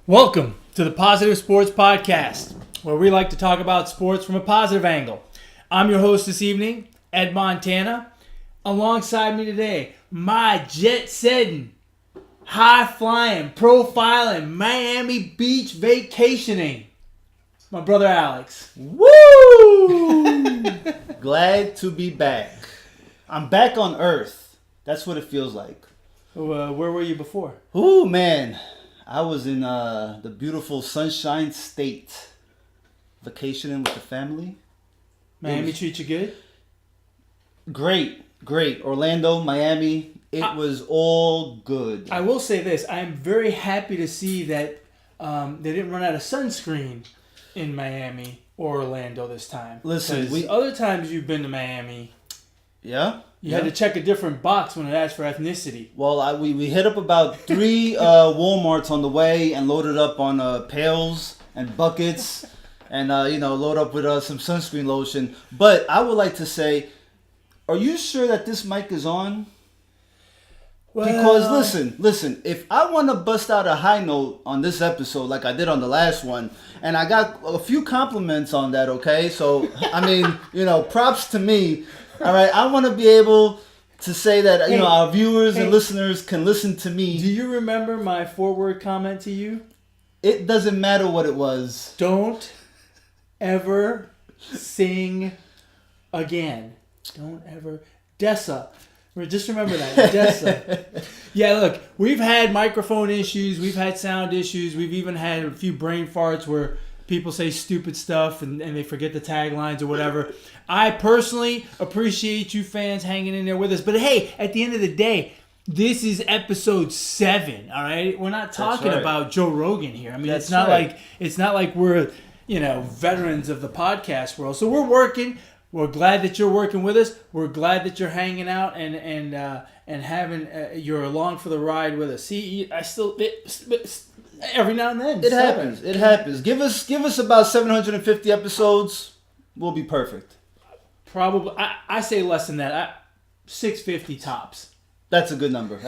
Welcome to the Positive Sports Podcast, where we like to talk about sports from a positive angle. I'm your host this evening, Ed Montana. Alongside me today, my jet-setting, high-flying, profiling, Miami Beach vacationing, my brother Alex. Woo! Glad to be back. I'm back on Earth. That's what it feels like. Where were you before? Ooh, man. I was in the beautiful Sunshine State, vacationing with the family. Miami treat you good? Great. Orlando, Miami, it was all good. I will say this. I'm very happy to see that they didn't run out of sunscreen in Miami or Orlando this time. Listen, other times you've been to Miami, you had to check a different box when it asked for ethnicity. Well, we hit up about 3 Walmarts on the way and loaded up on pails and buckets and, load up with some sunscreen lotion. But I would like to say, are you sure that this mic is on? Well, because listen, if I want to bust out a high note on this episode like I did on the last one, and I got a few compliments on that, okay? So, I mean, props to me. All right, I want to be able to say that, our viewers and listeners can listen to me. Do you remember my forward comment to you? It doesn't matter what it was. Don't ever sing again. Don't ever. Dessa. Just remember that. Dessa. Yeah, look, we've had microphone issues. We've had sound issues. We've even had a few brain farts where people say stupid stuff and they forget the taglines or whatever. I personally appreciate you fans hanging in there with us. But hey, at the end of the day, this is episode 7, all right? We're not talking about Joe Rogan here. I mean, it's not like we're, veterans of the podcast world. So we're working. We're glad that you're working with us. We're glad that you're hanging out and having you're along for the ride with us. See, every now and then. It happens. Give us about 750 episodes. We'll be perfect. Probably. I say less than that. 650 tops. That's a good number.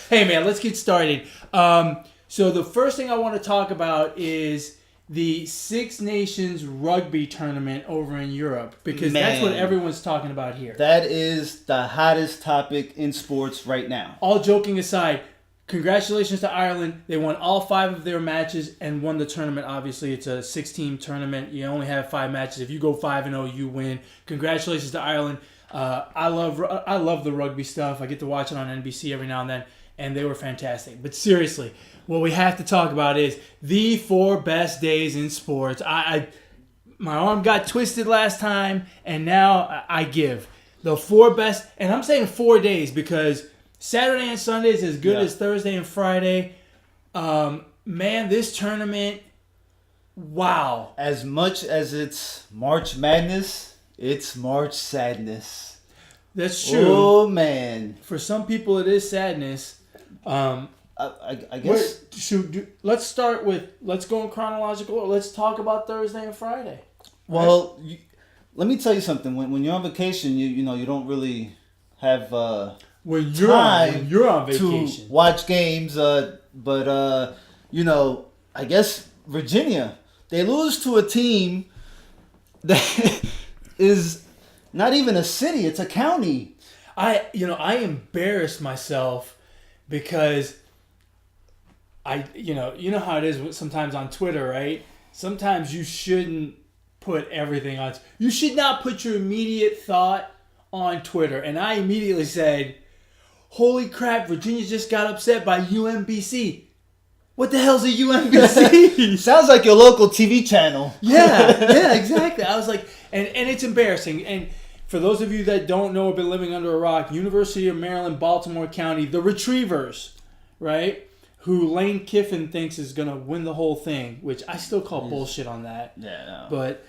Hey, man, let's get started. So the first thing I want to talk about is the Six Nations rugby tournament over in Europe, because that's what everyone's talking about here. That is the hottest topic in sports right now. All joking aside, congratulations to Ireland. They won all 5 of their matches and won the tournament. Obviously, it's a 6-team tournament. You only have 5 matches. If you go 5-0, you win. Congratulations to Ireland. I love the rugby stuff. I get to watch it on NBC every now and then, and they were fantastic. But seriously, what we have to talk about is the 4 best days in sports. My arm got twisted last time, and now I give the 4 best. And I'm saying 4 days because Saturday and Sunday is as good as Thursday and Friday. Man, this tournament, wow. As much as it's March Madness, it's March Sadness. That's true. Oh, man. For some people, it is sadness. I guess. Let's go in chronological order. Let's talk about Thursday and Friday. Well, let me tell you something. When you're on vacation, you don't really have when you're on vacation to watch games. But I guess Virginia, they lose to a team that is not even a city; it's a county. I embarrassed myself because you know how it is sometimes on Twitter, right? Sometimes you shouldn't put everything on. You should not put your immediate thought on Twitter. And I immediately said, holy crap, Virginia just got upset by UMBC. What the hell's a UMBC? Sounds like your local TV channel. Yeah, exactly. I was like, and it's embarrassing. And for those of you that don't know or been living under a rock, University of Maryland, Baltimore County, the Retrievers, right? Who Lane Kiffin thinks is going to win the whole thing, which I still call bullshit on that. Yeah, no. But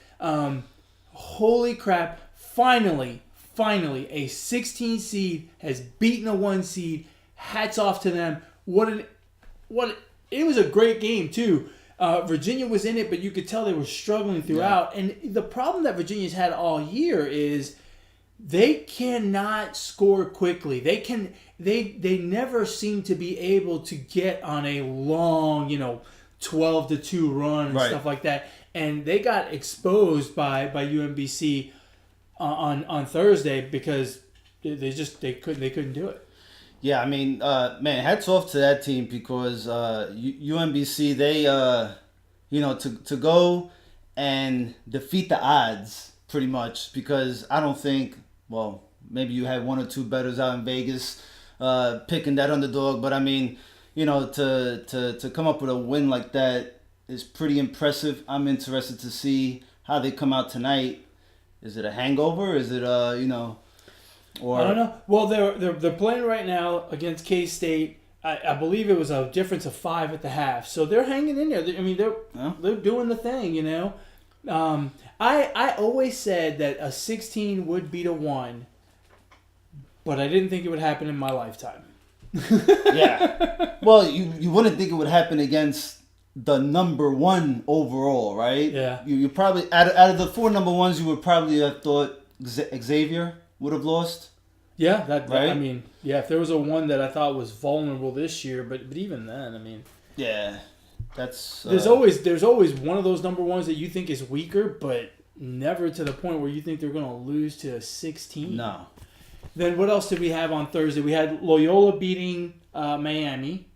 holy crap, finally, a 16 seed has beaten a 1 seed. Hats off to them. It was a great game, too. Virginia was in it, but you could tell they were struggling throughout. Yeah. And the problem that Virginia's had all year is they cannot score quickly. They never seem to be able to get on a long, 12-2 run and Right. stuff like that. And they got exposed by UMBC on Thursday because they couldn't do it. Yeah, I mean, man, hats off to that team because UMBC, they, to go and defeat the odds pretty much, because I don't think, well, maybe you had one or two bettors out in Vegas picking that underdog, but I mean, to come up with a win like that is pretty impressive. I'm interested to see how they come out tonight. Is it a hangover? Is it or I don't know. Well, they're playing right now against K-State. I believe it was a difference of 5 at the half, so they're hanging in there. They're doing the thing, I always said that a 16 would beat a 1, but I didn't think it would happen in my lifetime. Yeah. Well, you wouldn't think it would happen against the number 1 overall, right? Yeah. You probably out of the 4 number 1s, you would probably have thought Xavier would have lost. Yeah, right? I mean, yeah, if there was a one that I thought was vulnerable this year, but even then, I mean, yeah, that's there's always one of those number 1s that you think is weaker, but never to the point where you think they're going to lose to a 16. No. Then what else did we have on Thursday? We had Loyola beating Miami,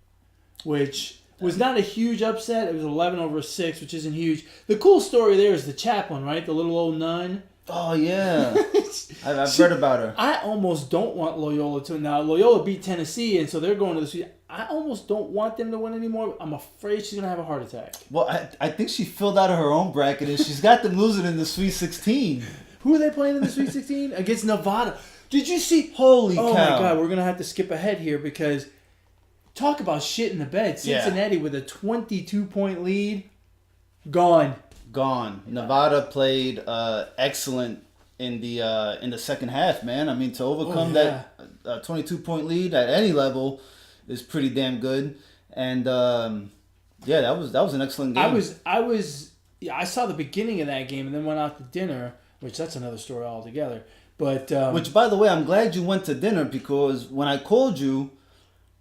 which was not a huge upset. It was 11-6, which isn't huge. The cool story there is the chaplain, right? The little old nun. Oh, yeah. I've heard about her. I almost don't want Loyola to. Now, Loyola beat Tennessee, and so they're going to the Sweet. I almost don't want them to win anymore. I'm afraid she's going to have a heart attack. Well, I think she filled out her own bracket, and she's got them losing in the Sweet 16. Who are they playing in the Sweet 16? Against Nevada. Did you see? Holy cow. Oh, my God. We're going to have to skip ahead here because talk about shit in the bed. Cincinnati with a 22-point lead. Gone. Nevada played excellent in the second half, man. I mean, to overcome that 22-point lead at any level is pretty damn good. And that was an excellent game. I saw the beginning of that game and then went out to dinner, which that's another story altogether. But which, by the way, I'm glad you went to dinner, because when I called you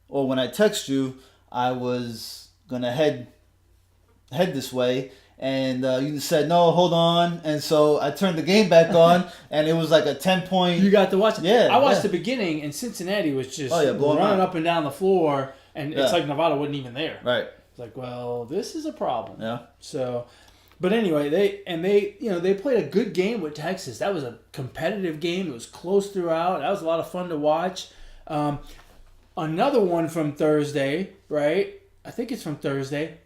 or when I texted you, I was gonna head this way. And you said, no, hold on. And so I turned the game back on, and it was like a 10-point. You got to watch it. Yeah. I watched the beginning, and Cincinnati was just running up and down the floor, and it's like Nevada wasn't even there. Right. It's like, well, this is a problem. Yeah. So, but anyway, they played a good game with Texas. That was a competitive game. It was close throughout. That was a lot of fun to watch. Another one from Thursday, right? I think it's from Thursday.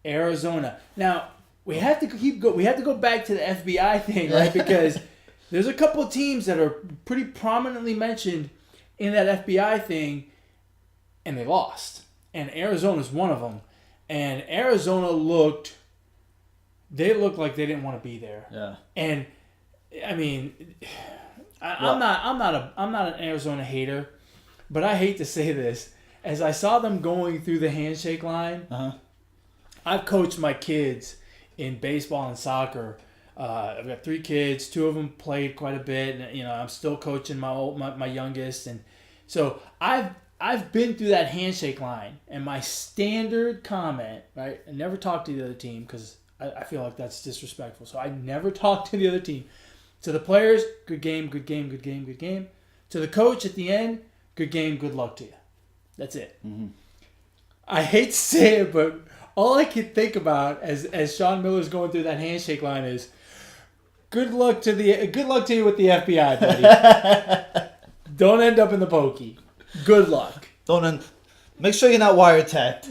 Arizona. Now, we have to go back to the FBI thing, right? Because there's a couple of teams that are pretty prominently mentioned in that FBI thing, and they lost. And Arizona's one of them. And Arizona looked like they didn't want to be there. Yeah. And I mean, I'm not an Arizona hater, but I hate to say this. As I saw them going through the handshake line, I've coached my kids in baseball and soccer. I've got 3 kids. 2 of them played quite a bit, and I'm still coaching my youngest, and so I've been through that handshake line. And my standard comment, right? I never talk to the other team because I feel like that's disrespectful. So I never talk to the other team. To the players, good game, good game, good game, good game. To the coach at the end, good game, good luck to you. That's it. Mm-hmm. I hate to say it, but all I can think about as Sean Miller's going through that handshake line is, good luck to you with the FBI, buddy. Don't end up in the pokey. Good luck. Make sure you're not wiretapped.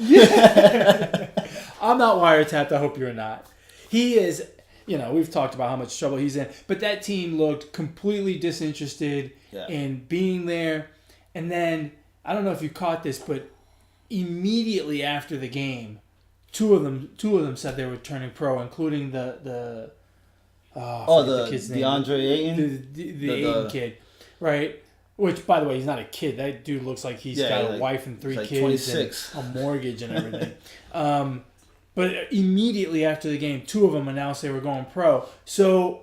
I'm not wiretapped. I hope you're not. He is. We've talked about how much trouble he's in, but that team looked completely disinterested in being there. And then I don't know if you caught this, but immediately after the game, two of them said they were turning pro, including the kid's name. DeAndre Ayton? The Ayton kid. Right? Which, by the way, he's not a kid. That dude looks like he's got a wife and 3 kids 26. and a mortgage and everything. But immediately after the game, 2 of them announced they were going pro. So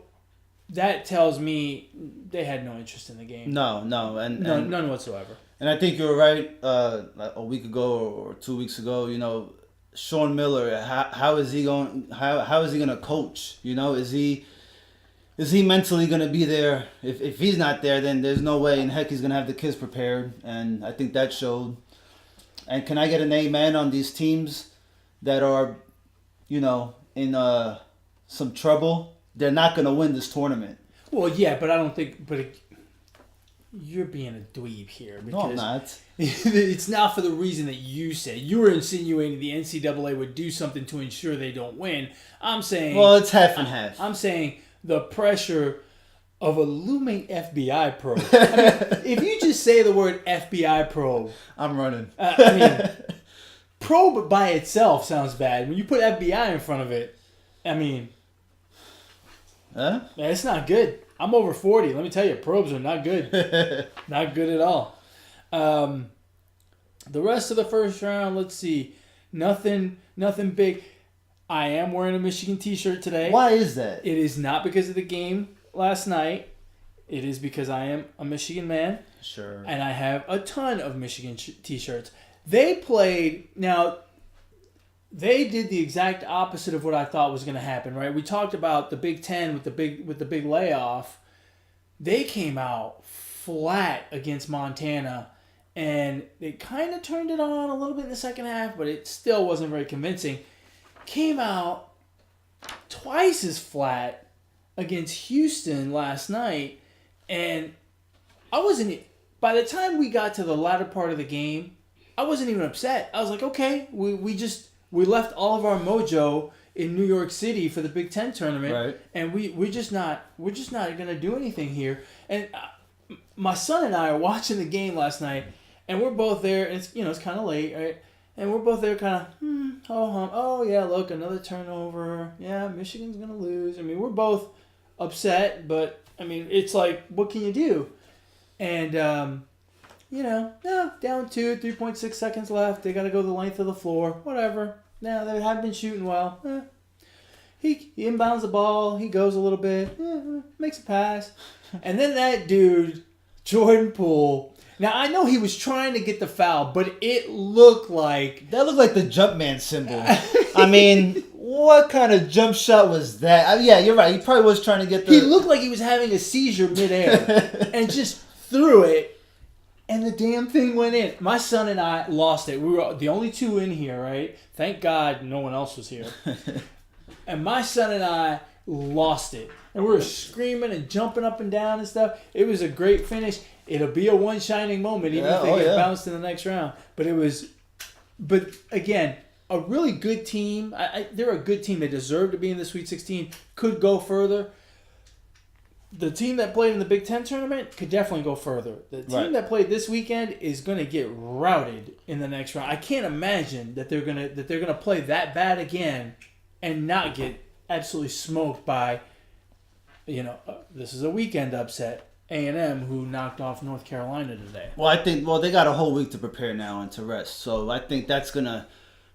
that tells me they had no interest in the game. No, and none whatsoever. And I think you were right. A week ago or 2 weeks ago, Sean Miller. How is he going? How is he going to coach? Is he mentally going to be there? If he's not there, then there's no way in heck he's going to have the kids prepared. And I think that showed. And can I get an amen on these teams that are, in some trouble? They're not going to win this tournament. Well, yeah, but I don't think. You're being a dweeb here. Because no, I'm not. It's not for the reason that you said. You were insinuating the NCAA would do something to ensure they don't win. I'm saying... Well, it's half and half. I'm saying the pressure of a looming FBI probe. I mean, if you just say the word FBI probe... I'm running. Probe by itself sounds bad. When you put FBI in front of it, Huh? It's not good. I'm over 40. Let me tell you, probes are not good. Not good at all. The rest of the first round, let's see. Nothing big. I am wearing a Michigan t-shirt today. Why is that? It is not because of the game last night. It is because I am a Michigan man. Sure. And I have a ton of Michigan t-shirts. They played... Now... They did the exact opposite of what I thought was going to happen, right? We talked about the Big Ten with the big layoff. They came out flat against Montana, and they kind of turned it on a little bit in the second half, but it still wasn't very convincing. Came out twice as flat against Houston last night, and I wasn't... By the time we got to the latter part of the game, I wasn't even upset. I was like, okay, we left all of our mojo in New York City for the Big Ten tournament, right? And we're just not going to do anything here. And my son and I are watching the game last night, and we're both there. And it's kind of late, right? And we're both there, kind of oh yeah, look, another turnover. Yeah, Michigan's going to lose. We're both upset, but it's like, what can you do? And down 3.6 seconds left. They got to go the length of the floor. Whatever. Now they have been shooting well. He inbounds the ball. He goes a little bit. Makes a pass. And then that dude, Jordan Poole. Now I know he was trying to get the foul, but it looked like... That looked like the Jumpman symbol. What kind of jump shot was that? Yeah, you're right. He probably was trying to get the... He looked like he was having a seizure midair. And just threw it. And the damn thing went in. My son and I lost it. We were the only two in here, right? Thank God no one else was here. And my son and I lost it. And we were screaming and jumping up and down and stuff. It was a great finish. It'll be a one shining moment, even if they get bounced in the next round. But again, a really good team. They're a good team. They deserve to be in the Sweet 16. Could go further. The team that played in the Big Ten tournament could definitely go further. The team that played this weekend is going to get routed in the next round. I can't imagine that they're gonna play that bad again and not get absolutely smoked by, this is a weekend upset, A&M, who knocked off North Carolina today. Well, I think they got a whole week to prepare now and to rest, so I think that's gonna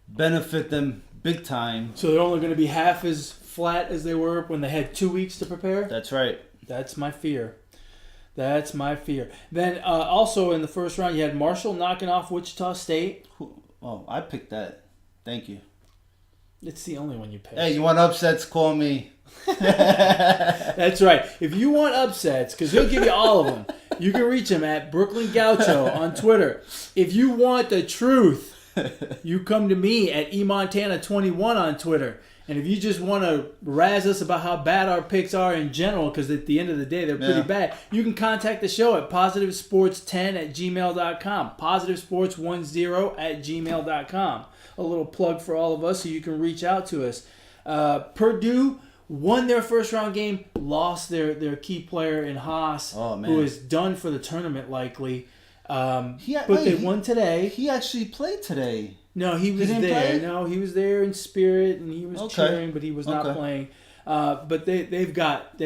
benefit them big time. So they're only going to be half as flat as they were when they had 2 weeks to prepare? That's right. That's my fear. Then also in the first round, you had Marshall knocking off Wichita State. Oh, I picked that. Thank you. It's the only one you picked. Hey, you want upsets? Call me. That's right. If you want upsets, because he'll give you all of them, you can reach him at Brooklyn Gaucho on Twitter. If you want the truth, you come to me at eMontana21 on Twitter. And if you just want to razz us about how bad our picks are in general, because at the end of the day, they're pretty bad, you can contact the show at positivesports10@gmail.com. Positivesports10@gmail.com. A little plug for all of us so you can reach out to us. Purdue won their first round game, lost their key player in Haas, who is done for the tournament likely. But they won today. He actually played today. No, he was there. No, he was there in spirit and he was cheering, but he was not playing. But they've got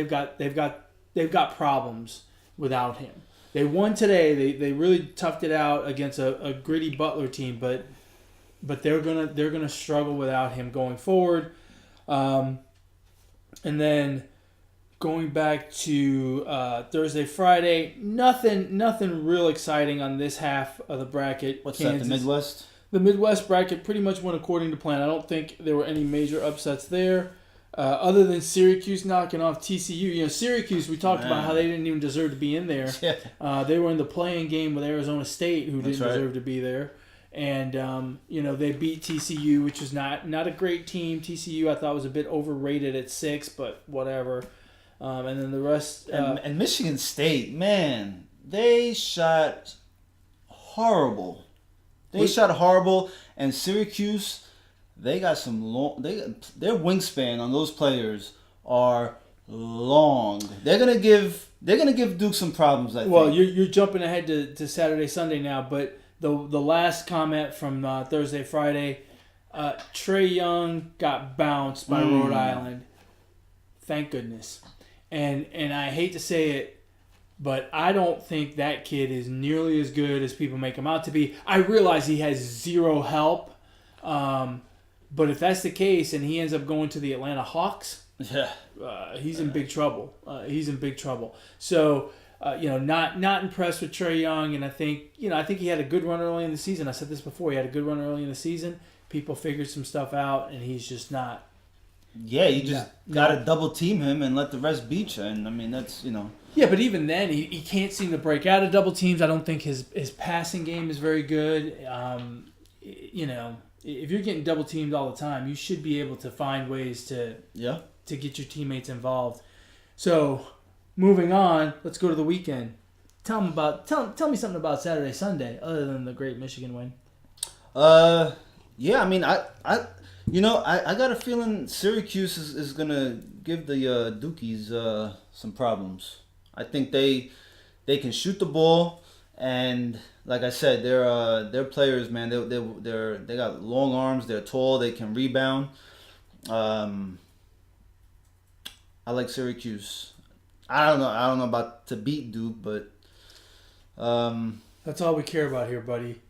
problems without him. They won today. They really toughed it out against a gritty Butler team, but they're gonna struggle without him going forward. And then going back to Thursday, Friday, nothing real exciting on this half of the bracket. What's Kansas. that, the Midwest? The Midwest bracket pretty much went according to plan. I don't think there were any major upsets there. Other than Syracuse knocking off TCU. Syracuse, we talked about how they didn't even deserve to be in there. Yeah. They were in the playing game with Arizona State, who didn't deserve to be there. And, they beat TCU, which was not a great team. TCU, I thought, was a bit overrated at 6, but whatever. And then the rest... and Michigan State, man, they shot horrible. And Syracuse, they got some long... Their wingspan on those players are long. They're gonna give Duke some problems, I think. Well, you're jumping ahead to Saturday, Sunday now, but the last comment from Thursday, Friday, Trae Young got bounced by Rhode Island. Thank goodness. And I hate to say it, but I don't think that kid is nearly as good as people make him out to be. I realize he has zero help, but if that's the case and he ends up going to the Atlanta Hawks, he's in big trouble. So, not impressed with Trae Young, and I think he had a good run early in the season. I said this before. He had a good run early in the season. People figured some stuff out, and he's just not. Yeah, you just got to double team him and let the rest beat you. And, I mean, that's, Yeah, but even then, he can't seem to break out of double teams. I don't think his passing game is very good. If you're getting double teamed all the time, you should be able to find ways to get your teammates involved. So, moving on, let's go to the weekend. Tell me something about Saturday, Sunday, other than the great Michigan win. Yeah, I mean, I got a feeling Syracuse is gonna give the Dukies some problems. I think they can shoot the ball, and like I said, they're players, man. They got long arms. They're tall. They can rebound. I like Syracuse. I don't know about to beat Duke, but that's all we care about here, buddy.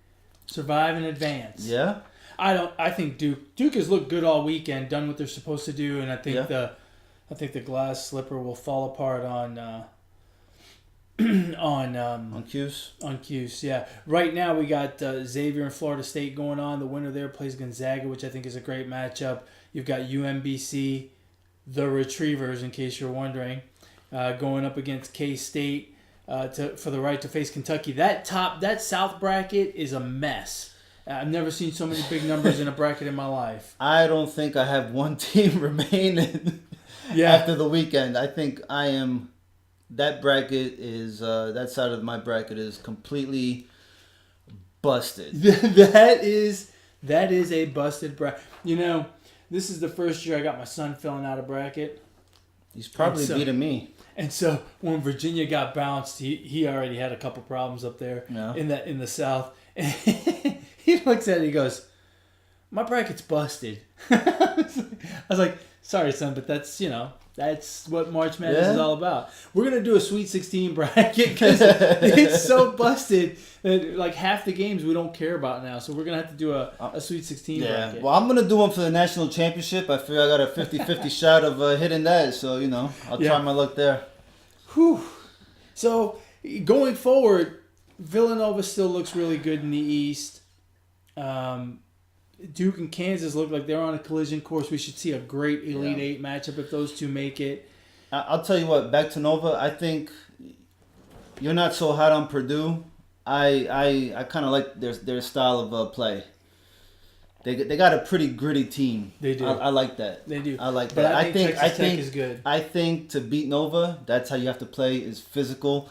Survive and advance. Yeah. I think Duke has looked good all weekend, done what they're supposed to do, and I think the glass slipper will fall apart on Cuse. On Cuse, yeah. Right now we got Xavier and Florida State going on. The winner there plays Gonzaga, which I think is a great matchup. You've got UMBC, the Retrievers, in case you're wondering, going up against K-State for the right to face Kentucky. That South bracket is a mess. I've never seen so many big numbers in a bracket in my life. I don't think I have one team remaining after the weekend. I think I am. That bracket is that side of my bracket is completely busted. That is a busted bracket. This is the first year I got my son filling out a bracket. He's probably beating me. And so when Virginia got bounced, he already had a couple problems up there in the South. And he looks at it, he goes, "My bracket's busted." I was like, "Sorry, son, but that's what March Madness is all about. We're gonna do a Sweet 16 bracket because it's so busted that like half the games we don't care about now. So we're gonna have to do a Sweet 16 bracket." Well, I'm gonna do one for the national championship. I feel I got a 50-50 shot of hitting that. So I'll try my luck there. Whew. So going forward, Villanova still looks really good in the East. Duke and Kansas look like they're on a collision course. We should see a great Elite Eight matchup if those two make it. I'll tell you what, back to Nova, I think you're not so hot on Purdue. I kind of like their style of play. They got a pretty gritty team. They do. I like that. They do. I like but that. I think Texas Tech is good. I think to beat Nova, that's how you have to play, is physical.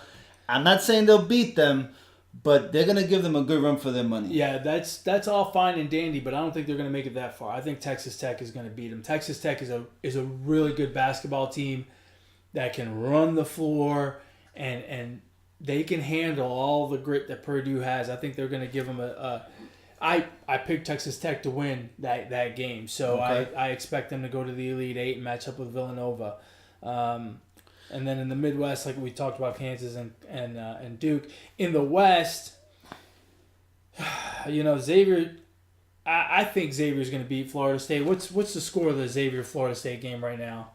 I'm not saying they'll beat them, but they're going to give them a good run for their money. Yeah, that's all fine and dandy, but I don't think they're going to make it that far. I think Texas Tech is going to beat them. Texas Tech is a really good basketball team that can run the floor, and they can handle all the grit that Purdue has. I think they're going to give them I picked Texas Tech to win that game, so okay. I expect them to go to the Elite Eight and match up with Villanova. And then in the Midwest, like we talked about, Kansas and Duke. In the West, Xavier. I think Xavier's going to beat Florida State. What's the score of the Xavier Florida State game right now?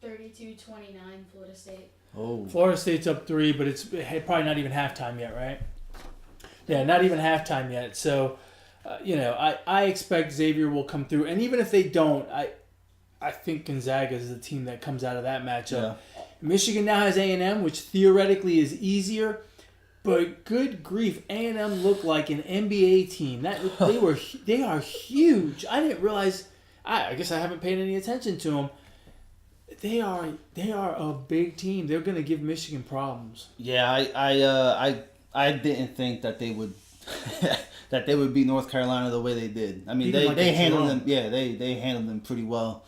32-29, Florida State. Oh. Florida State's up 3, but it's probably not even halftime yet, right? Yeah, not even halftime yet. So, I expect Xavier will come through. And even if they don't, I think Gonzaga is the team that comes out of that matchup. Yeah. Michigan now has A&M, which theoretically is easier. But good grief, A&M looked like an NBA team. They are huge. I didn't realize. I guess I haven't paid any attention to them. They are a big team. They're going to give Michigan problems. Yeah, I didn't think that they would that they would beat North Carolina the way they did. I mean, Even they like handled them. Yeah, they handled them pretty well.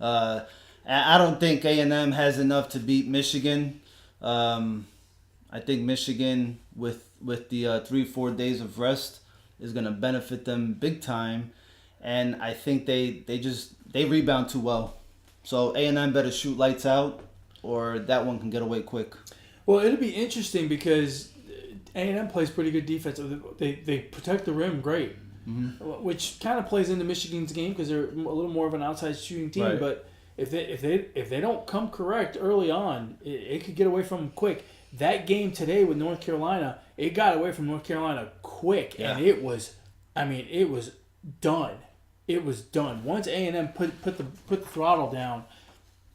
I don't think A&M has enough to beat Michigan. I think Michigan with the 3-4 days of rest is going to benefit them big time, and I think they rebound too well. So A&M better shoot lights out, or that one can get away quick. Well, it'll be interesting because A&M plays pretty good defense. They protect the rim great, which kind of plays into Michigan's game because they're a little more of an outside shooting team. Right. But if they don't come correct early on, it could get away from them quick. That game today with North Carolina, it got away from North Carolina quick, and it was done. It was done. Once A&M put the throttle down,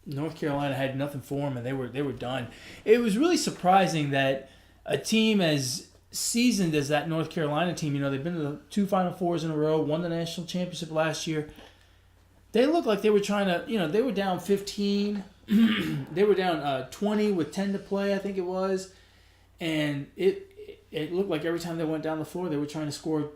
North Carolina had nothing for them, and they were done. It was really surprising that a team as seasoned as that North Carolina team, they've been to the 2 Final Fours in a row, won the national championship last year. They looked like they were trying to, they were down 15. They were down 20 with 10 to play, I think it was. And it looked like every time they went down the floor, they were trying to score,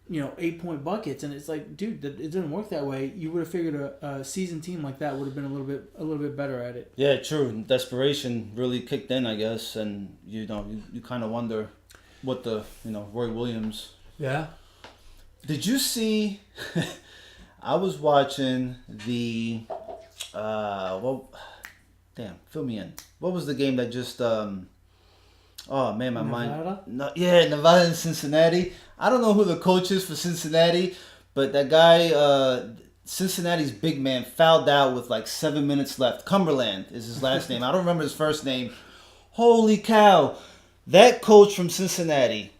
8-point buckets. And it's like, dude, it didn't work that way. You would have figured a seasoned team like that would have been a little bit better at it. Yeah, true. Desperation really kicked in, I guess. And, you kind of wonder what the, Roy Williams. Yeah. Did you see... I was watching the... fill me in. What was the game that just... oh, man, my Nevada? mind... No, yeah, Nevada and Cincinnati. I don't know who the coach is for Cincinnati, but that guy, Cincinnati's big man, fouled out with like 7 minutes left. Cumberland is his last name. I don't remember his first name. Holy cow. That coach from Cincinnati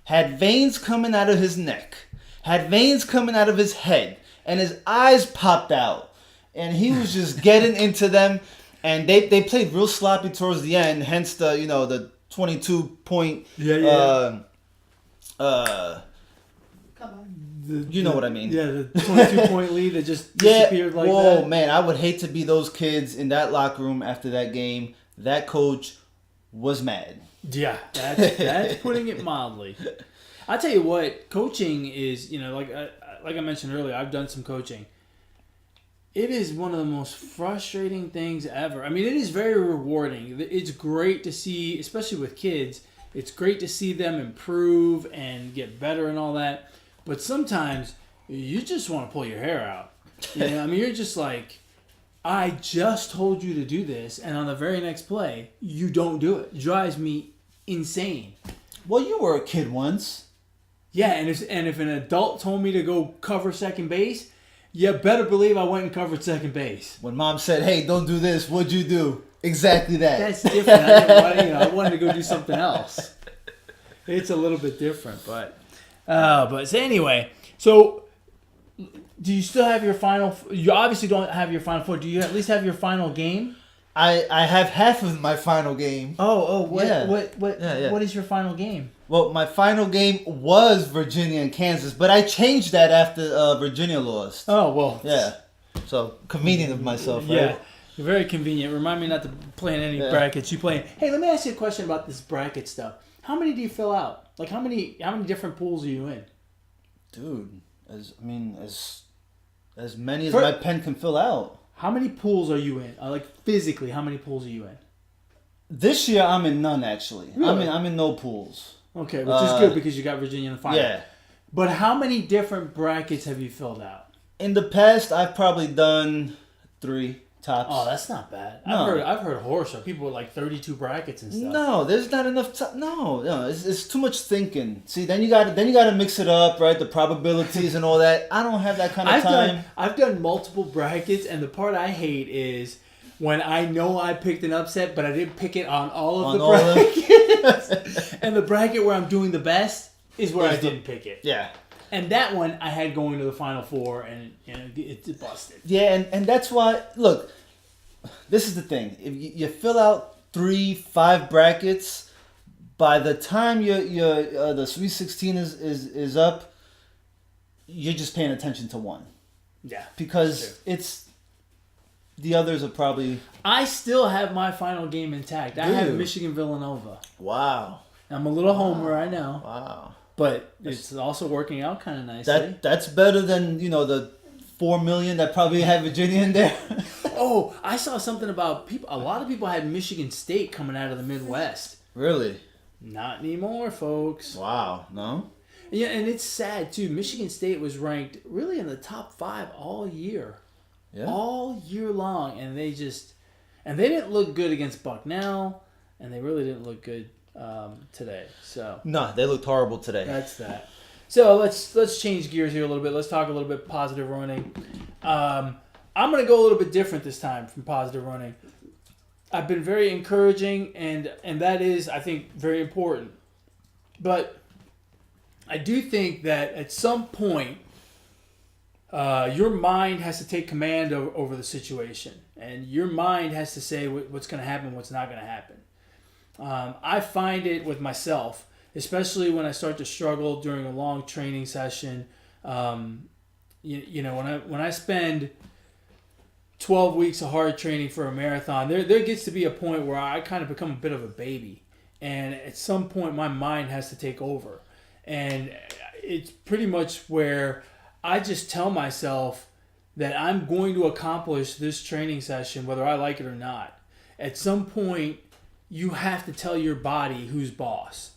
had veins coming out of his neck, had veins coming out of his head, and his eyes popped out. And he was just getting into them. And they played real sloppy towards the end, hence the 22-point. Come on. You know what I mean? Yeah, the 22-point lead that just disappeared like that. Whoa, man, I would hate to be those kids in that locker room after that game. That coach was mad. Yeah, that's putting it mildly. I tell you what, coaching is, like I mentioned earlier, I've done some coaching. It is one of the most frustrating things ever. I mean, it is very rewarding. It's great to see, especially with kids, it's great to see them improve and get better and all that. But sometimes you just want to pull your hair out. I mean, you're just like, I just told you to do this, and on the very next play, you don't do it. It drives me insane. Well, you were a kid once. Yeah, and if an adult told me to go cover second base, you better believe I went and covered second base. When mom said, "Hey, don't do this," what'd you do? Exactly that. That's different. I wanted to go do something else. It's a little bit different, but so anyway, so do you still have your final? You obviously don't have your final four. Do you at least have your final game? I have half of my final game. What Yeah. what is your final game? Well, my final game was Virginia and Kansas, but I changed that after Virginia lost. Oh, well. Yeah. So, convenient of myself, right? Yeah. Very convenient. Remind me not to play in any brackets you play in. Hey, let me ask you a question about this bracket stuff. How many do you fill out? Like, how many different pools are you in? Dude, as many as my pen can fill out. How many pools are you in? Like, physically, how many pools are you in? This year, I'm in none, actually. Really? I'm in no pools. Okay, which is good because you got Virginia in the final. Yeah. But how many different brackets have you filled out? In the past, I've probably done 3 tops. Oh, that's not bad. No. I've heard horror show people with like 32 brackets and stuff. No, there's not enough. No, it's too much thinking. See, then you got to mix it up, right? The probabilities and all that. I don't have that kind of time. I've done multiple brackets, and the part I hate is when I know I picked an upset, but I didn't pick it on all of the all of them? brackets. And the bracket where I'm doing the best is where I didn't pick it. Yeah. And that one I had going to the Final Four, and it busted. Yeah, and that's why. Look, this is the thing. If you fill out 3-5 brackets, by the time the Sweet 16 is up, you're just paying attention to one. Yeah, because it's the others are probably. I still have my final game intact. I have Michigan Villanova. Wow. I'm a little homer, I know. Wow. But it's also working out kind of nicely. That's better than the 4 million that probably had Virginia in there. Oh, I saw something about people. A lot of people had Michigan State coming out of the Midwest. Really? Not anymore, folks. Wow. No. Yeah, and it's sad too. Michigan State was ranked really in the top 5 all year. Yeah. All year long, and they didn't look good against Bucknell, and they really didn't look good today. So no, they looked horrible today. That's that. So let's change gears here a little bit. Let's talk a little bit positive running. I'm gonna go a little bit different this time from positive running. I've been very encouraging, and that is, I think, very important. But I do think that at some point, your mind has to take command over the situation, and your mind has to say what's going to happen, what's not going to happen. I find it with myself, especially when I start to struggle during a long training session. When I spend 12 weeks of hard training for a marathon, there gets to be a point where I kind of become a bit of a baby, and at some point my mind has to take over. And it's pretty much where I just tell myself that I'm going to accomplish this training session whether I like it or not. At some point, you have to tell your body who's boss.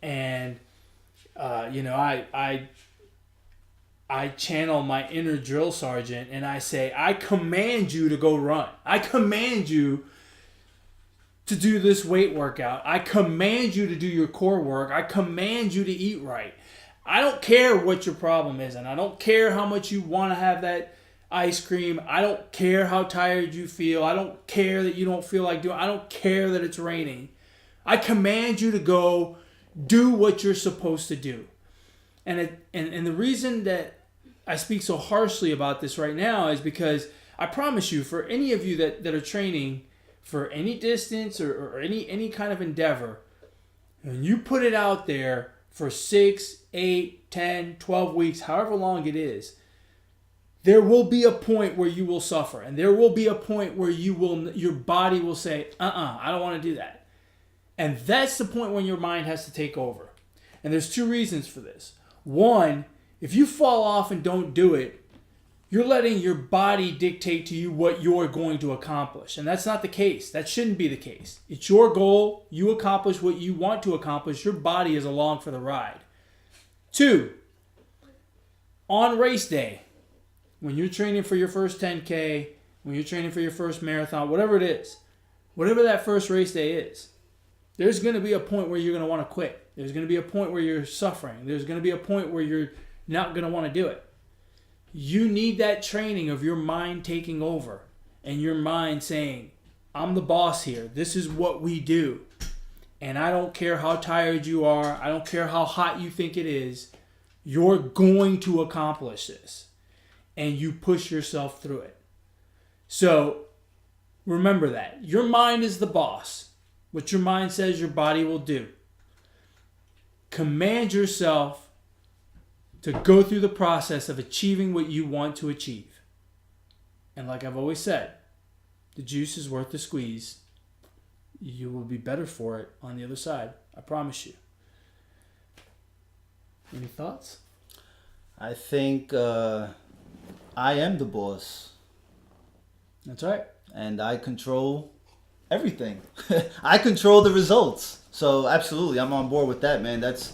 And, I channel my inner drill sergeant and I say, I command you to go run. I command you to do this weight workout. I command you to do your core work. I command you to eat right. I don't care what your problem is, and I don't care how much you want to have that ice cream. I don't care how tired you feel. I don't care that you don't feel like doing. I don't care that it's raining. I command you to go do what you're supposed to do. And the reason that I speak so harshly about this right now is because I promise you, for any of you that are training for any distance or any kind of endeavor, and you put it out there for 6, 8, 10, 12 weeks, however long it is, there will be a point where you will suffer. And there will be a point where your body will say, I don't want to do that. And that's the point when your mind has to take over. And there's 2 reasons for this. One, if you fall off and don't do it, you're letting your body dictate to you what you're going to accomplish. And that's not the case. That shouldn't be the case. It's your goal. You accomplish what you want to accomplish. Your body is along for the ride. 2, on race day, when you're training for your first 10K, when you're training for your first marathon, whatever it is, whatever that first race day is, there's going to be a point where you're going to want to quit. There's going to be a point where you're suffering. There's going to be a point where you're not going to want to do it. You need that training of your mind taking over and your mind saying, I'm the boss here. This is what we do. And I don't care how tired you are. I don't care how hot you think it is. You're going to accomplish this. And you push yourself through it. So remember that. Your mind is the boss. What your mind says your body will do. Command yourself to go through the process of achieving what you want to achieve. And like I've always said, the juice is worth the squeeze. You will be better for it on the other side. I promise you. Any thoughts? I think I am the boss. That's right. And I control everything. I control the results. So absolutely, I'm on board with that, man. That's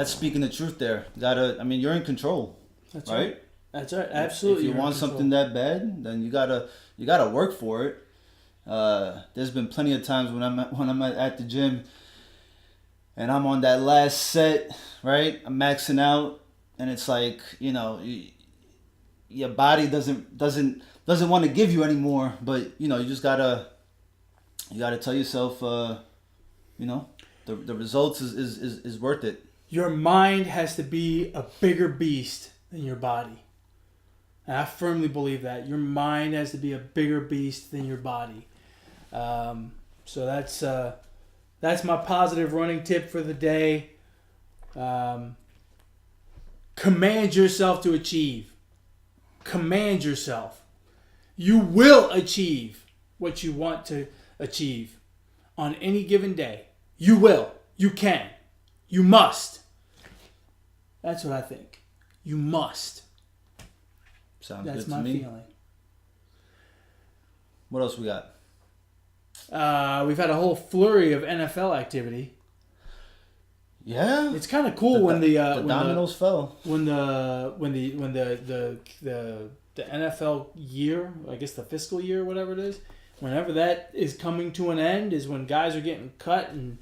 speaking the truth there. You're in control. That's right. That's right. Absolutely. If you want something that bad, then you gotta work for it. There's been plenty of times when I'm at the gym and I'm on that last set, right? I'm maxing out, and it's like, your body doesn't want to give you anymore. But you just gotta tell yourself, the results is worth it. Your mind has to be a bigger beast than your body. And I firmly believe that. Your mind has to be a bigger beast than your body. So that's my positive running tip for the day. Command yourself to achieve. Command yourself. You will achieve what you want to achieve on any given day. You will. You can. You must. That's what I think. You must. Sounds That's good to my me. feeling. What else we got? We've had a whole flurry of NFL activity. Yeah, It's kind of cool when the dominoes fell. when the NFL year, I guess the fiscal year, whatever it is, whenever that is coming to an end, is when guys are getting cut and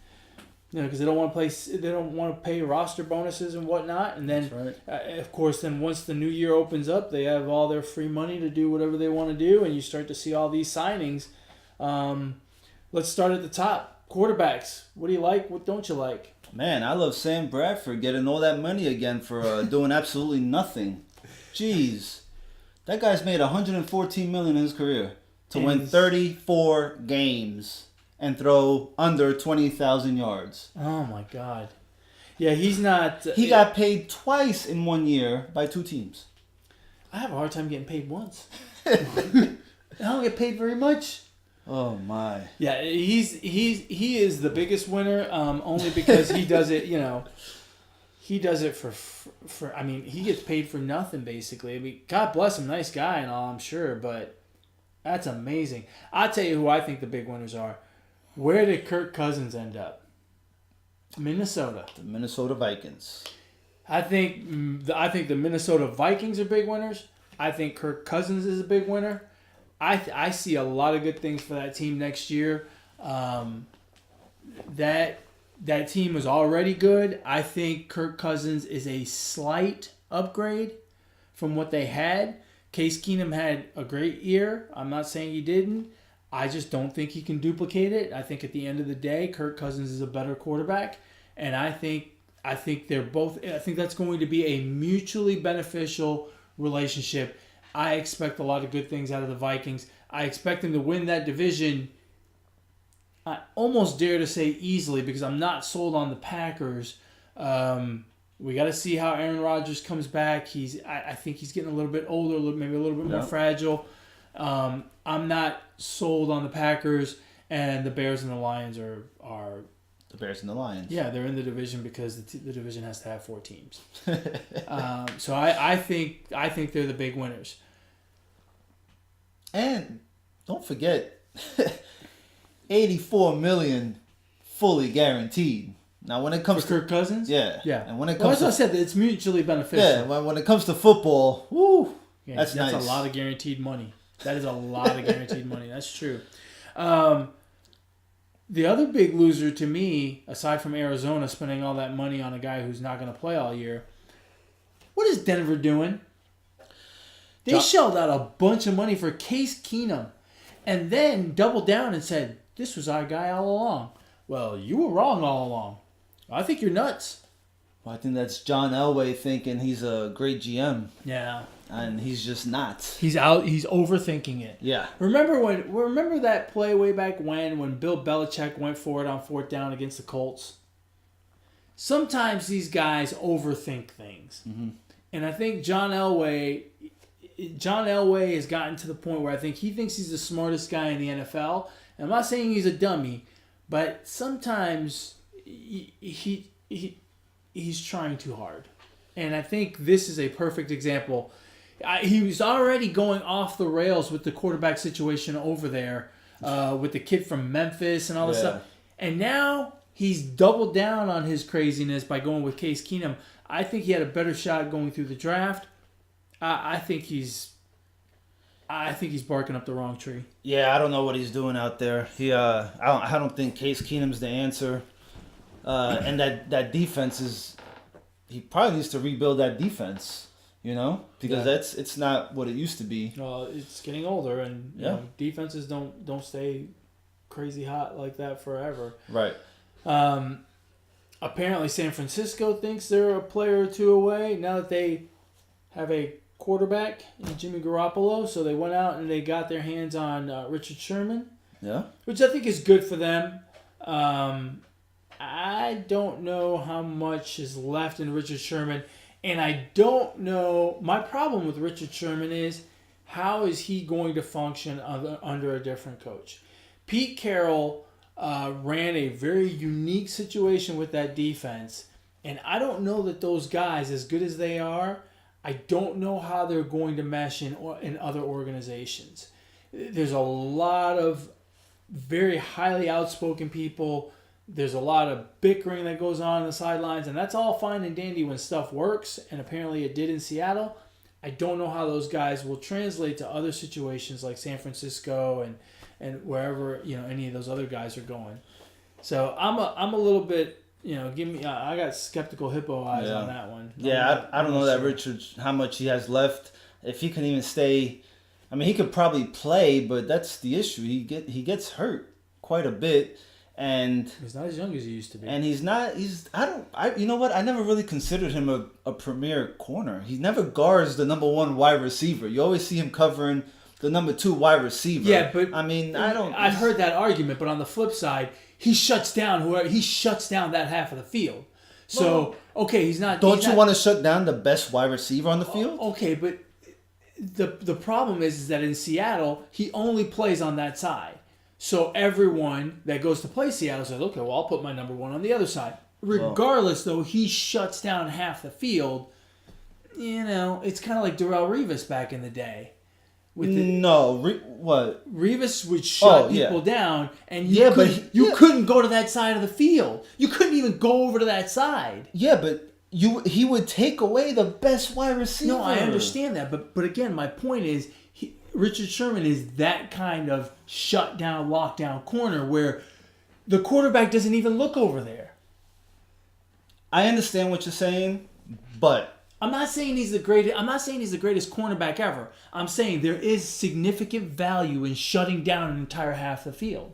because they don't want to pay roster bonuses and whatnot, and then That's right. of course, then once the new year opens up, they have all their free money to do whatever they want to do, and you start to see all these signings. Let's start at the top. Quarterbacks. What do you like? What don't you like? Man, I love Sam Bradford getting all that money again for doing absolutely nothing. Jeez, that guy's made $114 million in his career to win 34 games and throw under 20,000 yards. Oh my God. Yeah, he's not. He got paid twice in 1 year by two teams. I have a hard time getting paid once. I don't get paid very much. Oh my. Yeah, he is the biggest winner. Only because he does it. He does it for. I mean, he gets paid for nothing basically. I mean, God bless him, nice guy and all, I'm sure, but that's amazing. I'll tell you who I think the big winners are. Where did Kirk Cousins end up? Minnesota. The Minnesota Vikings. I think the Minnesota Vikings are big winners. I think Kirk Cousins is a big winner. I see a lot of good things for that team next year. That team is already good. I think Kirk Cousins is a slight upgrade from what they had. Case Keenum had a great year. I'm not saying he didn't. I just don't think he can duplicate it. I think at the end of the day, Kirk Cousins is a better quarterback, and I think they're both. I think that's going to be a mutually beneficial relationship. I expect a lot of good things out of the Vikings. I expect them to win that division. I almost dare to say easily because I'm not sold on the Packers. We got to see how Aaron Rodgers comes back. I think he's getting a little bit older, maybe a little bit more fragile. I'm not sold on the Packers, and the Bears and the Lions are the Bears and the Lions. Yeah, they're in the division because the division has to have 4 teams. So I think they're the big winners. And don't forget, $84 million fully guaranteed. Now, when it comes for Kirk Cousins, yeah, and when it comes as I said, it's mutually beneficial. Yeah, when it comes to football, woo, yeah, that's nice. A lot of guaranteed money. That is a lot of guaranteed money. That's true. The other big loser to me, aside from Arizona spending all that money on a guy who's not going to play all year, what is Denver doing? They shelled out a bunch of money for Case Keenum and then doubled down and said, this was our guy all along. Well, you were wrong all along. I think you're nuts. Well, I think that's John Elway thinking he's a great GM. Yeah. And he's just not. He's overthinking it. Yeah. Remember that play way back when Bill Belichick went for it on 4th down against the Colts? Sometimes these guys overthink things. Mm-hmm. And I think John Elway has gotten to the point where I think he thinks he's the smartest guy in the NFL. And I'm not saying he's a dummy, but sometimes he's trying too hard. And I think this is a perfect example. He was already going off the rails with the quarterback situation over there with the kid from Memphis and all this stuff. And now he's doubled down on his craziness by going with Case Keenum. I think he had a better shot going through the draft. I think he's barking up the wrong tree. Yeah, I don't know what he's doing out there. I don't think Case Keenum's the answer. And that defense is. He probably needs to rebuild that defense. because Yeah. it's not what it used to be. It's getting older, and you Yeah. know, defenses don't stay crazy hot like that forever. Right. Apparently, San Francisco thinks they're a player or two away now that they have a quarterback in Jimmy Garoppolo. So they went out and they got their hands on Richard Sherman, Yeah. which I think is good for them. I don't know how much is left in Richard Sherman, and I don't know. My problem with Richard Sherman is how is he going to function under a different coach? Pete Carroll ran a very unique situation with that defense, and I don't know that those guys, as good as they are, I don't know how they're going to mesh in other organizations. There's a lot of very highly outspoken people. There's a lot of bickering that goes on the sidelines, and that's all fine and dandy when stuff works, and apparently it did in Seattle. I don't know how those guys will translate to other situations like San Francisco and wherever any of those other guys are going. So I'm a little bit I got skeptical hippo eyes on that one. I don't know that Richard how much he has left. If he can even stay, I mean he could probably play, but that's the issue. He gets hurt quite a bit. And he's not as young as he used to be. And you know what? I never really considered him a premier corner. He never guards the number 1 wide receiver. You always see him covering the number 2 wide receiver. Yeah, but I mean, I've heard that argument, but on the flip side, he shuts down that half of the field. So, okay, he's not. Don't you want to shut down the best wide receiver on the field? Okay, but the problem is that in Seattle, he only plays on that side. So everyone that goes to play Seattle says, okay, well, I'll put my number 1 on the other side. Regardless, though, he shuts down half the field. It's kind of like Darrelle Revis back in the day. What? Revis would shut people down, and you couldn't go to that side of the field. You couldn't even go over to that side. Yeah, but he would take away the best wide receiver. No, I understand that, but again, my point is, Richard Sherman is that kind of shut down, lockdown corner where the quarterback doesn't even look over there. I understand what you're saying, but I'm not saying he's the greatest. I'm not saying he's the greatest cornerback ever. I'm saying there is significant value in shutting down an entire half the field.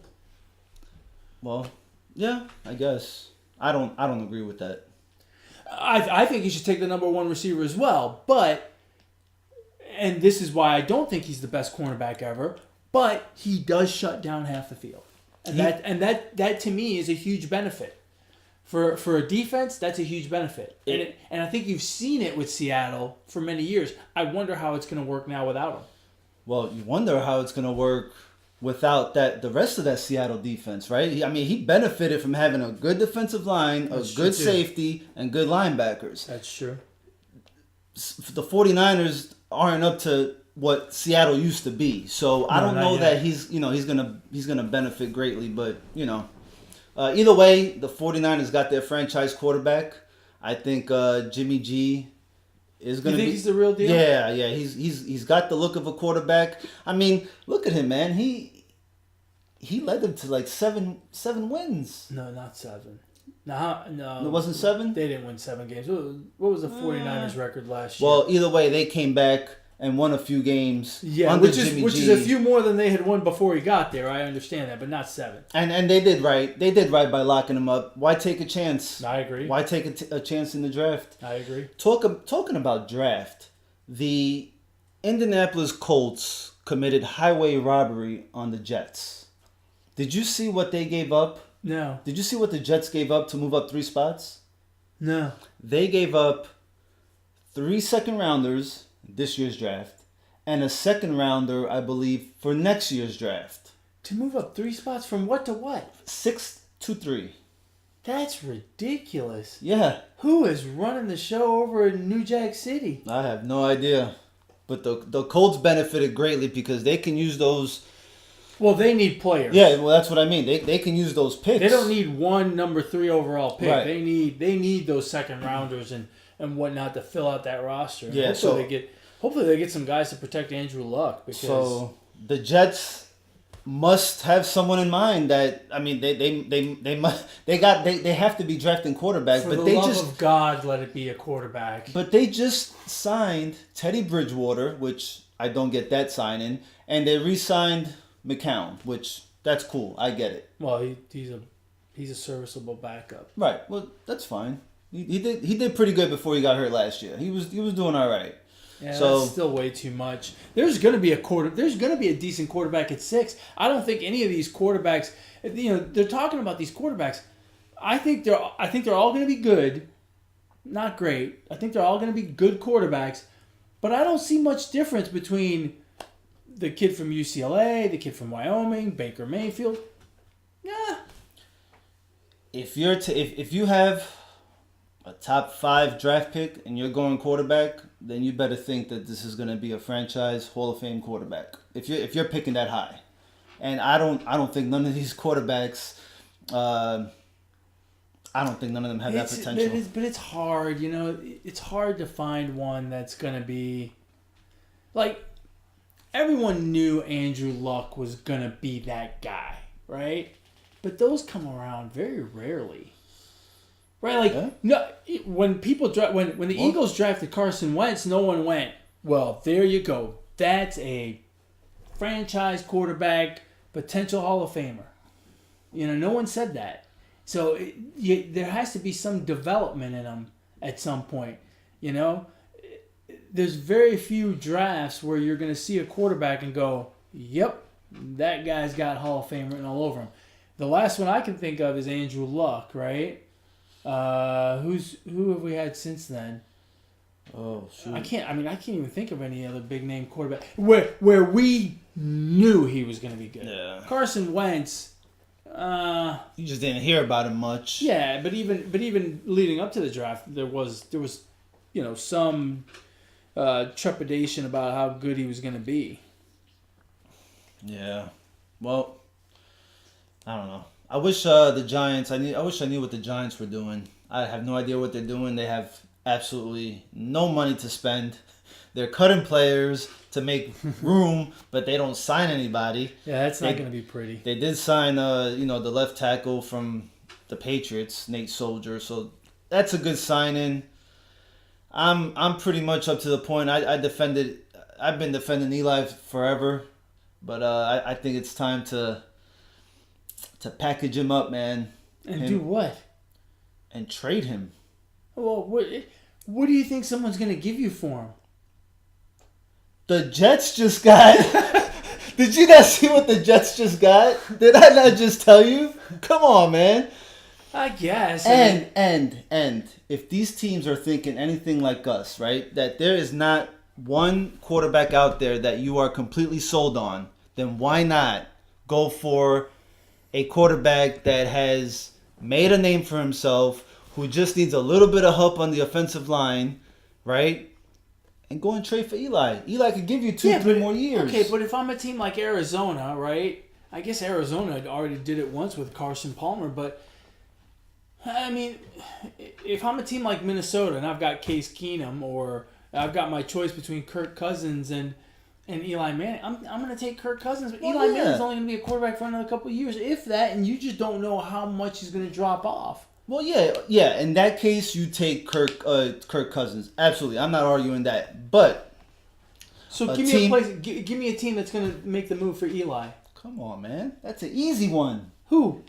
Well, yeah, I guess I don't agree with that. I think he should take the number 1 receiver as well, but. And this is why I don't think he's the best cornerback ever, but he does shut down half the field, and that to me is a huge benefit for a defense. That's a huge benefit, and I think you've seen it with Seattle for many years. I wonder how it's going to work now without him. Well, you wonder how it's going to work without the rest of that Seattle defense, right? I mean, he benefited from having a good defensive line, a good safety, and good linebackers. That's true. The 49ers aren't up to what Seattle used to be. So I don't know that he's gonna benefit greatly, but either way, the 49ers got their franchise quarterback. I think Jimmy G is gonna. You think he's the real deal? Yeah. He's got the look of a quarterback. I mean, look at him, man. He led them to like seven wins. No, not 7. No. It wasn't 7? They didn't win 7 games. What was the 49ers record last year? Well, either way, they came back and won a few games. Yeah, under which is a few more than they had won before he got there. I understand that, but not 7. And they did right. They did right by locking him up. Why take a chance? I agree. Why take a chance in the draft? I agree. Talking about draft, the Indianapolis Colts committed highway robbery on the Jets. Did you see what they gave up? No. Did you see what the Jets gave up to move up 3 spots? No. They gave up 3 second-rounders this year's draft and a second-rounder, I believe, for next year's draft. To move up 3 spots from what to what? 6 to 3. That's ridiculous. Yeah. Who is running the show over in New Jack City? I have no idea. But the Colts benefited greatly because they can use those. Well, they need players. Yeah, well, that's what I mean. They can use those picks. They don't need one number 3 overall pick. Right. They need those second rounders and whatnot to fill out that roster. Yeah, hopefully they get some guys to protect Andrew Luck. Because so the Jets must have someone in mind that I mean they have to be drafting quarterbacks, For but the they love just of God, let it be a quarterback. but they just signed Teddy Bridgewater, which I don't get that signing, and they re-signed McCown, which that's cool. I get it. Well, he's a serviceable backup. Right. Well, that's fine. He did pretty good before he got hurt last year. He was doing all right. Yeah, So- that's still way too much. There's going to be a decent quarterback at 6. I don't think any of these quarterbacks, they're talking about these quarterbacks. I think they're all going to be good, not great. I think they're all going to be good quarterbacks, but I don't see much difference between the kid from UCLA, the kid from Wyoming, Baker Mayfield. Yeah. If you have a top 5 draft pick and you're going quarterback, then you better think that this is going to be a franchise Hall of Fame quarterback. If you're picking that high, and I don't think none of these quarterbacks, I don't think none of them have that potential. But it's hard, It's hard to find one that's going to be like everyone knew Andrew Luck was going to be that guy, right? But those come around very rarely. Right, like Yeah. no. When people when the Eagles drafted Carson Wentz, no one went, "Well, there you go. That's a franchise quarterback, potential Hall of Famer." No one said that. So there has to be some development in them at some point. There's very few drafts where you're going to see a quarterback and go, "Yep, that guy's got Hall of Fame written all over him." The last one I can think of is Andrew Luck, right? Who have we had since then? Oh shoot! I can't even think of any other big name quarterback where we knew he was going to be good. Yeah. Carson Wentz. You just didn't hear about him much. Yeah, but even leading up to the draft, there was some trepidation about how good he was going to be. Yeah. Well, I don't know. I wish the Giants. I wish I knew what the Giants were doing. I have no idea what they're doing. They have absolutely no money to spend. They're cutting players to make room, but they don't sign anybody. Yeah, that's not going to be pretty. They did sign, the left tackle from the Patriots, Nate Soldier. So that's a good signing. I'm pretty much up to the point. I've been defending Eli forever, but I think it's time to package him up, man. And do what? And trade him. Well, what do you think someone's going to give you for him? The Jets just got... Did you not see what the Jets just got? Did I not just tell you? Come on, man. I guess. And if these teams are thinking anything like us, right, that there is not one quarterback out there that you are completely sold on, then why not go for a quarterback that has made a name for himself, who just needs a little bit of help on the offensive line, right? And go and trade for Eli. Eli could give you 2-3 more years. Okay, but if I'm a team like Arizona, right? I guess Arizona already did it once with Carson Palmer, but I mean, if I'm a team like Minnesota and I've got Case Keenum, or I've got my choice between Kirk Cousins and Eli Manning, I'm going to take Kirk Cousins. But Eli Manning's only going to be a quarterback for another couple of years, if that, and you just don't know how much he's going to drop off. Well, yeah. In that case, you take Kirk Cousins. Absolutely, I'm not arguing that. But so give me a team that's going to make the move for Eli. Come on, man, that's an easy one. Who?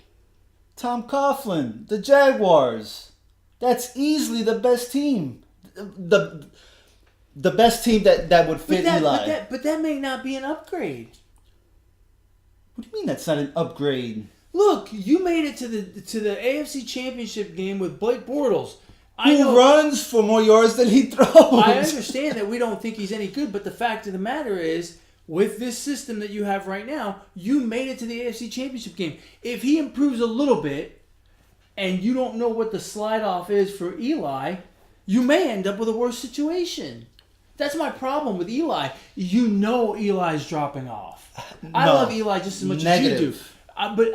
Tom Coughlin, the Jaguars. That's easily the best team. The best team that would fit Eli. But that may not be an upgrade. What do you mean that's not an upgrade? Look, you made it to the AFC Championship game with Blake Bortles. Who runs for more yards than he throws? I understand that we don't think he's any good, but the fact of the matter is, with this system that you have right now, you made it to the AFC Championship game. If he improves a little bit, and you don't know what the slide-off is for Eli, you may end up with a worse situation. That's my problem with Eli. You know Eli's dropping off. I love Eli just as much as you do. But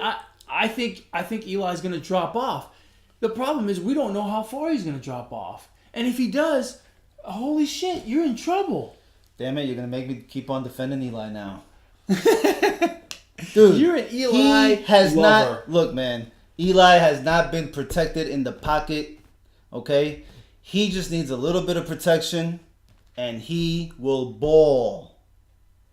I think Eli's going to drop off. The problem is we don't know how far he's going to drop off. And if he does, holy shit, you're in trouble. Damn it, you're going to make me keep on defending Eli now. Dude, You're an Eli he has lover. not. Look, man. Eli has not been protected in the pocket. Okay, he just needs a little bit of protection, and he will ball.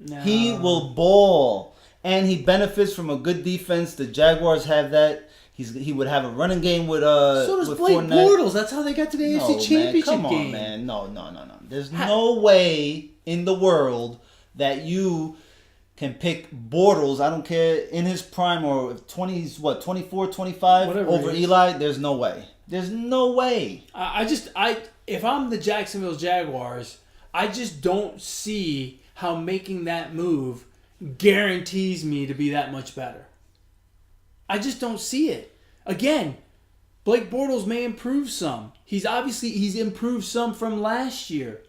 No. He will ball, and he benefits from a good defense. The Jaguars have that. He would have a running game with So does with Blake Fournette. Bortles. That's how they got to the AFC Championship Come game. on, man. No. There's no way in the world that you can pick Bortles, I don't care, in his prime or 20s, 24, 25, Whatever over it is. Eli. There's no way. There's no way. If I'm the Jacksonville Jaguars, I just don't see how making that move guarantees me to be that much better. I just don't see it. Again, Blake Bortles may improve some. He's improved some from last year.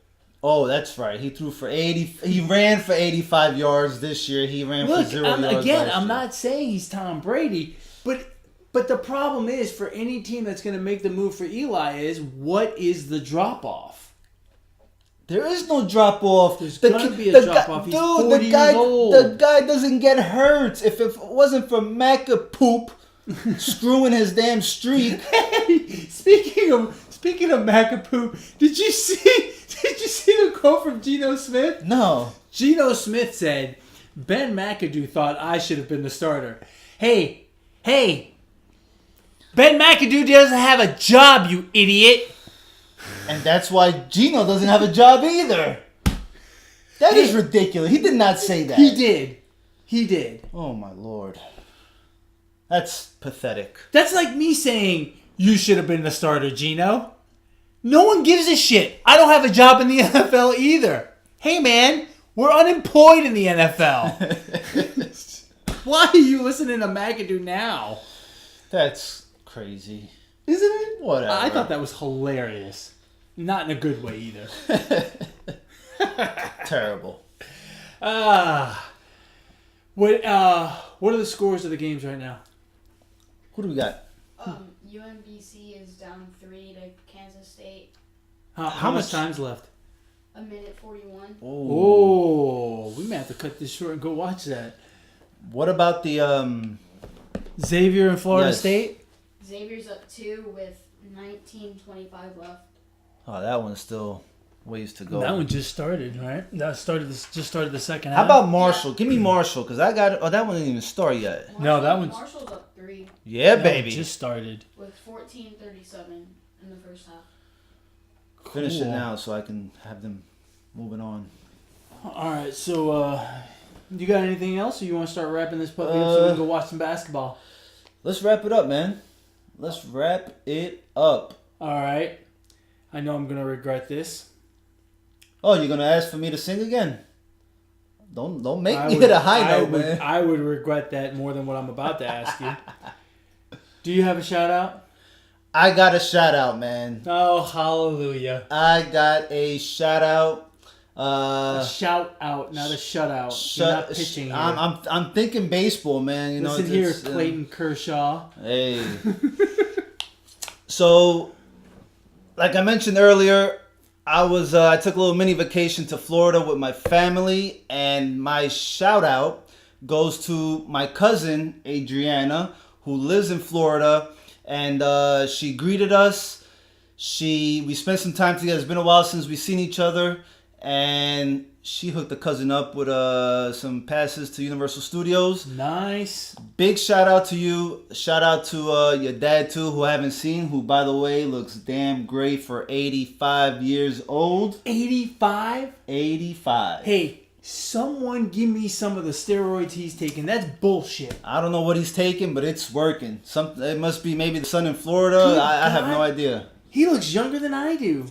Oh, that's right. He threw for 80. He ran for 85 yards this year. He ran for 0 yards last year. I'm not saying he's Tom Brady, but the problem is for any team that's going to make the move for Eli is what is the drop off? There is no drop off. There's gonna be a drop off. He's 40 years old. The guy doesn't get hurt. If it wasn't for Macca poop screwing his damn streak. Hey, speaking of Macapoop, did you see the quote from Geno Smith? No. Geno Smith said, Ben McAdoo thought I should have been the starter. Hey, Ben McAdoo doesn't have a job, you idiot. And that's why Geno doesn't have a job either. That is ridiculous. He did not say that. He did. Oh, my Lord. That's pathetic. That's like me saying, you should have been the starter, Geno. No one gives a shit. I don't have a job in the NFL either. Hey, man, we're unemployed in the NFL. Why are you listening to McAdoo now? That's crazy. Isn't it? Whatever. I thought that was hilarious. Not in a good way either. Terrible. What are the scores of the games right now? Who do we got? UMBC is down 3 to Kansas State. How much time's left? 1:41. Oh, we may have to cut this short and go watch that. What about the Xavier and Florida Yes. State? Xavier's up 2 with 19:25 left. Oh, that one's still ways to go. That one just started, right? Just started the second How half. about Marshall? Give me Marshall, because I got it. Oh, that one didn't even start yet. No, that one's- Marshall's up 3 Yeah, That baby. one just started. with 14:37 in the first half. Finish it Cool. now so I can have them moving on. All right, so you got anything else, or you want to start wrapping this puppy up so we can go watch some basketball? Let's wrap it up, man. Let's wrap it up. All right. I know I'm gonna regret this. Oh, you're gonna ask for me to sing again? Don't make I me would- hit a high I note, would- man. I would regret that more than what I'm about to ask you. Do you have a shout out? I got a shout out, man. Oh, hallelujah. I got a shout out. A shout out, not a shutout. You're not pitching here. I'm thinking baseball, man. You Listen know, here, it's, Clayton Kershaw. Hey. So, like I mentioned earlier, I took a little mini vacation to Florida with my family, and my shout out goes to my cousin Adriana, who lives in Florida, and she greeted us. We spent some time together. It's been a while since we've seen each other, and she hooked the cousin up with some passes to Universal Studios. Nice. Big shout out to you. Shout out to your dad too, who I haven't seen, who by the way looks damn great for 85 years old. 85? 85. Hey, someone give me some of the steroids he's taking. That's bullshit. I don't know what he's taking, but it's working. It must be maybe the sun in Florida. Good I have no God. idea. He looks younger than I do.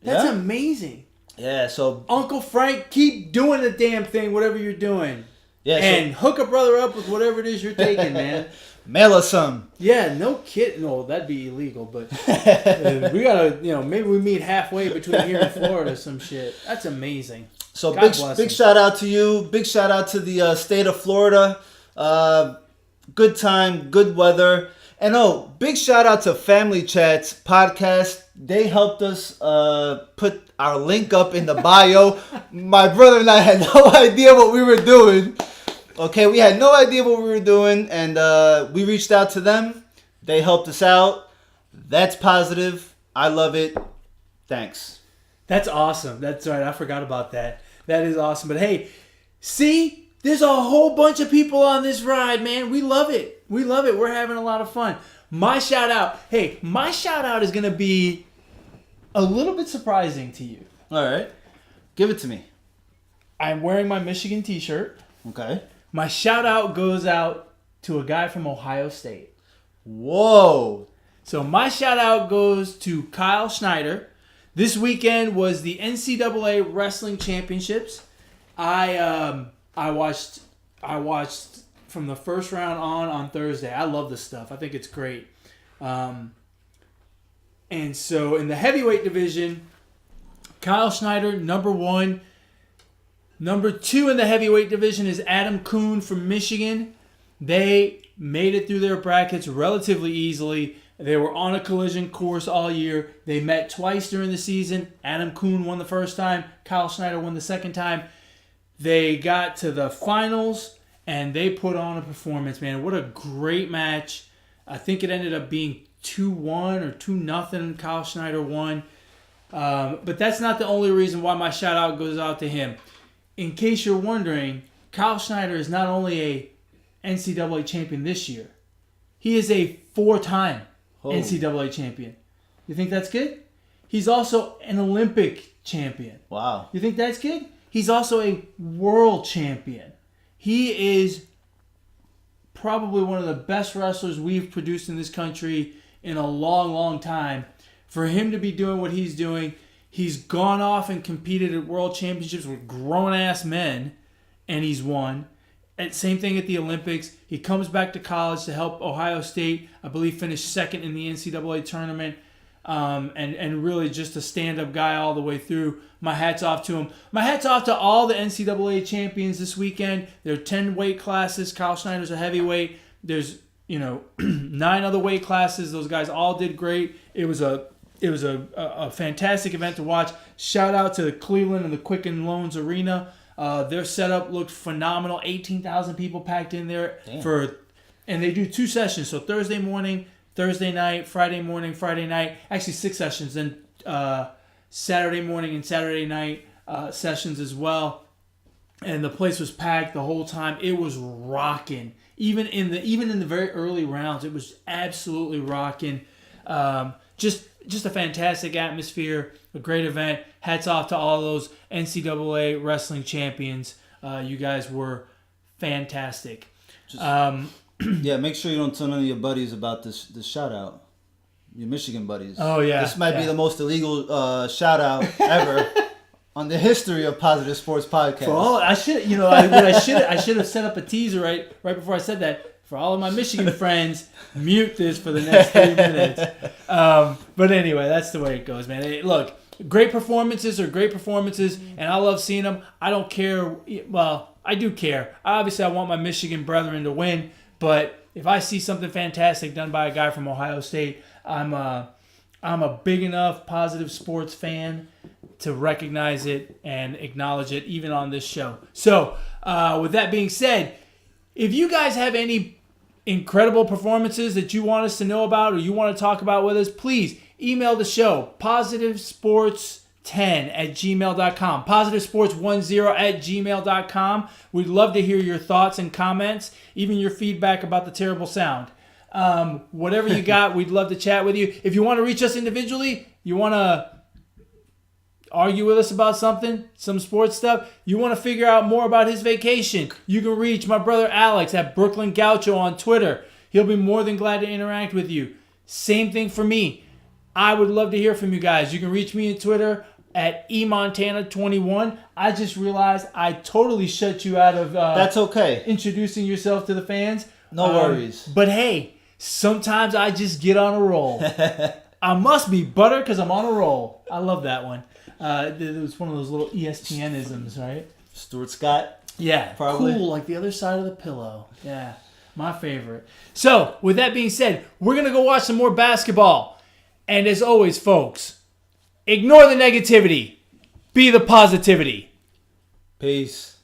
That's Yeah? amazing. Yeah, so Uncle Frank, keep doing the damn thing, whatever you're doing. yeah, And hook a brother up with whatever it is you're taking, man. mail us some. Yeah, no kid. No, that'd be illegal, but we gotta, maybe we meet halfway between here and Florida, some shit. That's amazing. So God bless him. big shout out to you. Big shout out to the state of Florida. Good time, good weather. And big shout out to Family Chats podcast. They helped us put our link up in the bio. My brother and I had no idea what we were doing. Okay, we had no idea what we were doing, and we reached out to them. They helped us out. That's positive. I love it. Thanks. That's awesome. That's right. I forgot about that. That is awesome. But hey, see, there's a whole bunch of people on this ride, man. We love it. We love it. We're having a lot of fun. My shout out is going to be a little bit surprising to you. All right. Give it to me. I'm wearing my Michigan t-shirt. Okay. My shout out goes out to a guy from Ohio State. Whoa. So my shout out goes to Kyle Schneider. This weekend was the NCAA Wrestling Championships. I watched from the first round on Thursday. I love this stuff. I think it's great. And so in the heavyweight division, Kyle Schneider, number 1. Number 2 in the heavyweight division is Adam Kuhn from Michigan. They made it through their brackets relatively easily. They were on a collision course all year. They met twice during the season. Adam Kuhn won the first time. Kyle Schneider won the second time. They got to the finals, and they put on a performance, man. What a great match. I think it ended up being 2-1 or 2-0. Kyle Schneider won. But that's not the only reason why my shout-out goes out to him. In case you're wondering, Kyle Schneider is not only a NCAA champion this year. He is a 4-time NCAA champion. You think that's good? He's also an Olympic champion. Wow. You think that's good? He's also a world champion. He is probably one of the best wrestlers we've produced in this country in a long, long time. For him to be doing what he's doing, he's gone off and competed at world championships with grown-ass men, and he's won. And same thing at the Olympics. He comes back to college to help Ohio State, I believe, finish second in the NCAA tournament, and really just a stand-up guy all the way through. My hat's off to him. My hat's off to all the NCAA champions this weekend. There are 10 weight classes. Kyle Schneider's a heavyweight. There's 9 other weight classes. Those guys all did great. It was a fantastic event to watch. Shout out to Cleveland and the Quicken Loans Arena. Their setup looked phenomenal. 18,000 people packed in there. Damn. And they do 2 sessions. So Thursday morning, Thursday night, Friday morning, Friday night. Actually 6 sessions. Then Saturday morning and Saturday night sessions as well. And the place was packed the whole time. It was rocking. Even in the very early rounds, it was absolutely rocking. Just a fantastic atmosphere, a great event. Hats off to all those NCAA wrestling champions. You guys were fantastic. Yeah, make sure you don't tell none of your buddies about this shout out. Your Michigan buddies. Oh yeah. This might be the most illegal shout out ever on the history of Positive Sports Podcast. For all I should have set up a teaser right before I said that. For all of my Michigan friends, mute this for the next 3 minutes. But anyway, that's the way it goes, man. Hey, look, great performances are great performances, and I love seeing them. I don't care. Well, I do care. Obviously, I want my Michigan brethren to win, but if I see something fantastic done by a guy from Ohio State, I'm a big enough Positive Sports fan to recognize it and acknowledge it, even on this show. So, with that being said, if you guys have any incredible performances that you want us to know about or you want to talk about with us, please email the show, positivesports10@gmail.com, positivesports10@gmail.com. We'd love to hear your thoughts and comments, even your feedback about the terrible sound. Whatever you got, we'd love to chat with you. If you want to reach us individually, you want to argue with us about something, some sports stuff, you want to figure out more about his vacation, you can reach my brother Alex at Brooklyn Gaucho on Twitter. He'll be more than glad to interact with you. Same thing for me. I would love to hear from you guys. You can reach me on Twitter at eMontana21. I just realized I totally shut you out of That's okay. Introducing yourself to the fans. No worries. But hey, sometimes I just get on a roll. I must be butter because I'm on a roll. I love that one. It was one of those little ESPN-isms, right? Stuart Scott. Yeah, probably. Cool, like the other side of the pillow. Yeah, my favorite. So, with that being said, we're going to go watch some more basketball. And as always, folks, ignore the negativity. Be the positivity. Peace.